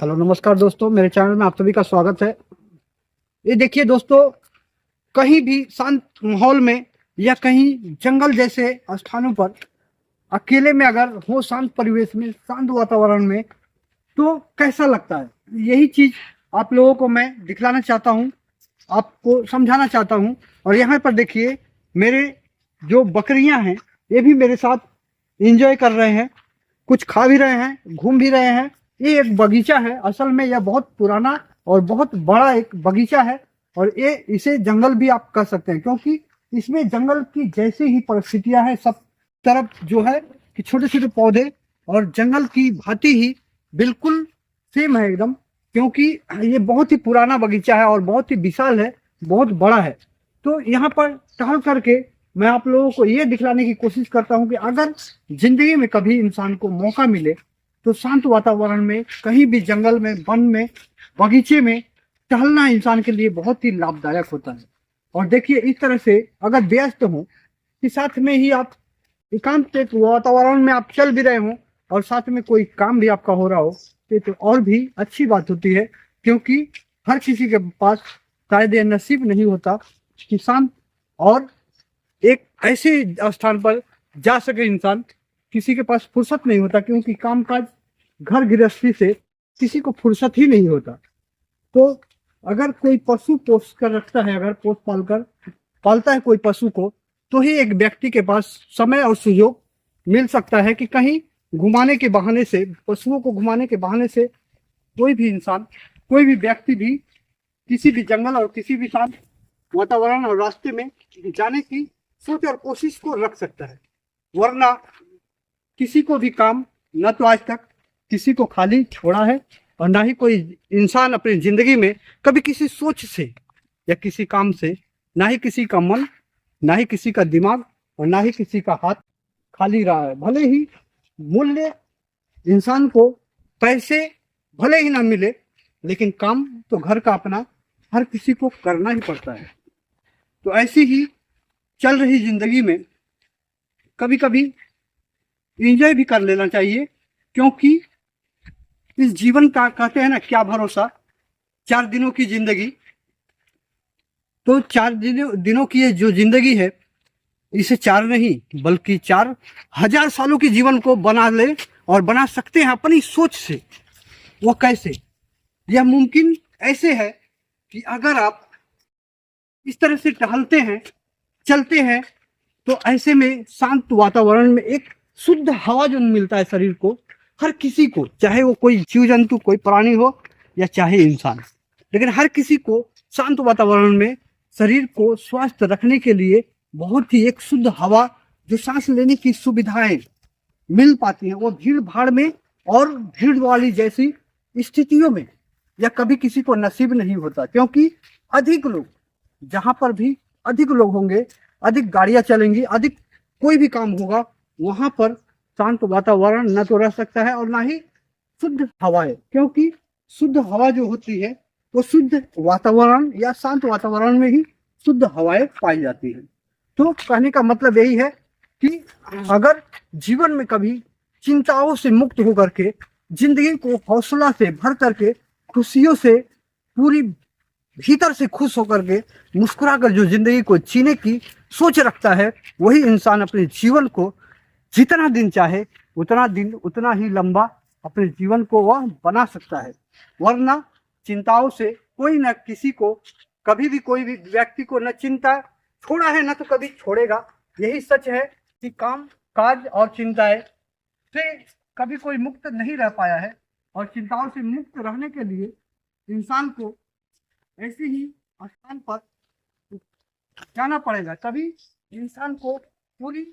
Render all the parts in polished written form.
Hello नमस्कार दोस्तों, मेरे चैनल में आप सभी का स्वागत है। ये देखिए दोस्तों, कहीं भी शांत माहौल में या कहीं जंगल जैसे स्थानों पर अकेले में अगर हो, शांत परिवेश में, शांत वातावरण में, तो कैसा लगता है। यही चीज आप लोगों को मैं दिखलाना चाहता हूँ, आपको समझाना चाहता हूँ। और यहाँ पर देखिए, मेरे जो बकरियां हैं ये भी मेरे साथ एंजॉय कर रहे हैं, कुछ खा भी रहे हैं, घूम भी रहे हैं। ये एक बगीचा है, असल में यह बहुत पुराना और बहुत बड़ा एक बगीचा है। और ये इसे जंगल भी आप कह सकते हैं, क्योंकि इसमें जंगल की जैसी ही परिस्थितियां हैं। सब तरफ जो है कि छोटे छोटे पौधे और जंगल की भांति ही बिल्कुल सेम है एकदम, क्योंकि ये बहुत ही पुराना बगीचा है और बहुत ही विशाल है, बहुत बड़ा है। तो यहाँ पर टहल करके मैं आप लोगों को ये दिखलाने की कोशिश करता हूँ कि अगर जिंदगी में कभी इंसान को मौका मिले तो शांत वातावरण में, कहीं भी जंगल में, वन में, बगीचे में टहलना इंसान के लिए बहुत ही लाभदायक होता है। और देखिए, इस तरह से अगर व्यस्त हो कि साथ में ही आप एकांत एक वातावरण में आप चल भी रहे हो और साथ में कोई काम भी आपका हो रहा हो, तो और भी अच्छी बात होती है। क्योंकि हर किसी के पास शायद यह नसीब नहीं होता कि शांत और एक ऐसे स्थान पर जा सके इंसान। किसी के पास फुर्सत नहीं होता, क्योंकि कामकाज, घर गृहस्थी से किसी को फुर्सत ही नहीं होता। तो अगर कोई पशु पोष कर रखता है, अगर पोष पाल कर पालता है कोई पशु को, तो ही एक व्यक्ति के पास समय और सुयोग मिल सकता है कि कहीं घुमाने के बहाने से, पशुओं को घुमाने के बहाने से कोई भी इंसान, कोई भी व्यक्ति भी किसी भी जंगल और किसी भी शांत वातावरण और रास्ते में जाने की सोच और कोशिश को रख सकता है। वरना किसी को भी काम न तो आज तक किसी को खाली छोड़ा है, और ना ही कोई इंसान अपनी जिंदगी में कभी किसी सोच से या किसी काम से, ना ही किसी का मन, ना ही किसी का दिमाग और ना ही किसी का हाथ खाली रहा है। भले ही मूल्य इंसान को पैसे भले ही ना मिले, लेकिन काम तो घर का अपना हर किसी को करना ही पड़ता है। तो ऐसी ही चल रही जिंदगी में कभी कभी एंजॉय भी कर लेना चाहिए, क्योंकि इस जीवन का कहते हैं ना, क्या भरोसा, 4 दिनों की जिंदगी। तो 4 दिनों की ये जो जिंदगी है, इसे 4 नहीं बल्कि 4000 सालों के जीवन को बना ले और बना सकते हैं अपनी सोच से। वो कैसे? यह मुमकिन ऐसे है कि अगर आप इस तरह से टहलते हैं, चलते हैं, तो ऐसे में शांत वातावरण में एक शुद्ध हवा जो मिलता है शरीर को, हर किसी को, चाहे वो कोई जीव जंतु, कोई प्राणी हो या चाहे इंसान, लेकिन हर किसी को शांत वातावरण में शरीर को स्वस्थ रखने के लिए बहुत ही एक शुद्ध हवा, जो सांस लेने की सुविधाएं मिल पाती हैं, वो भीड़ भाड़ में और भीड़ वाली जैसी स्थितियों में या कभी किसी को नसीब नहीं होता। क्योंकि अधिक लोग, जहां पर भी अधिक लोग होंगे, अधिक गाड़ियां चलेंगी, अधिक कोई भी काम होगा, वहां पर शांत वातावरण न तो रह सकता है और ना ही शुद्ध हवाएं। क्योंकि शुद्ध हवा जो होती है वो शुद्ध वातावरण या शांत वातावरण में ही शुद्ध हवाएं पाई जाती है। तो कहने का मतलब यही है कि अगर जीवन में कभी चिंताओं से मुक्त होकर के, जिंदगी को हौसला से भर करके, खुशियों से पूरी भीतर से खुश होकर के, मुस्कुराकर जो जिंदगी को जीने की सोच रखता है, वही इंसान अपने जीवन को जितना दिन चाहे उतना दिन, उतना ही लंबा अपने जीवन को वह बना सकता है। वरना चिंताओं से कोई न किसी को, कभी भी कोई भी व्यक्ति को न चिंता छोड़ा है, न तो कभी छोड़ेगा। यही सच है कि काम काज और चिंताएं से कभी कोई मुक्त नहीं रह पाया है। और चिंताओं से मुक्त रहने के लिए इंसान को ऐसे ही स्थान पर जाना पड़ेगा, तभी इंसान को पूरी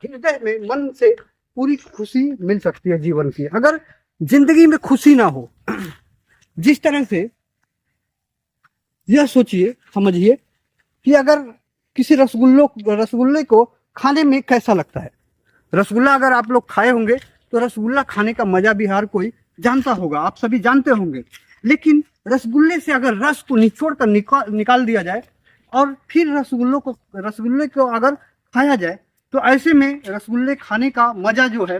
हृदय में, मन से पूरी खुशी मिल सकती है जीवन की। अगर जिंदगी में खुशी ना हो, जिस तरह से, यह सोचिए, समझिए कि अगर किसी रसगुल्ले को खाने में कैसा लगता है। रसगुल्ला अगर आप लोग खाए होंगे तो रसगुल्ला खाने का मजा भी हर कोई जानता होगा, आप सभी जानते होंगे। लेकिन रसगुल्ले से अगर रस को निचोड़ कर निकाल दिया जाए और फिर रसगुल्ले को अगर खाया जाए, तो ऐसे में रसगुल्ले खाने का मजा जो है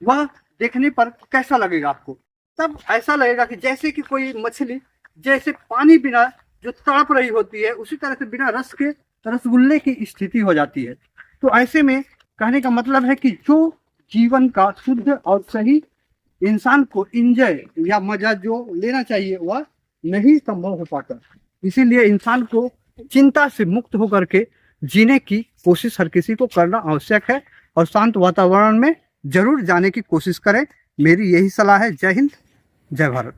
वह देखने पर कैसा लगेगा आपको। तब ऐसा लगेगा कि जैसे कि कोई मछली जैसे पानी बिना जो तड़प रही होती है, उसी तरह से बिना रस के रसगुल्ले की स्थिति हो जाती है। तो ऐसे में कहने का मतलब है कि जो जीवन का शुद्ध और सही इंसान को इंजॉय या मजा जो लेना चाहिए वह नहीं संभव हो पाता। इसीलिए इंसान को चिंता से मुक्त होकर के जीने की कोशिश हर किसी को करना आवश्यक है और शांत वातावरण में जरूर जाने की कोशिश करें। मेरी यही सलाह है। जय हिंद, जय भारत।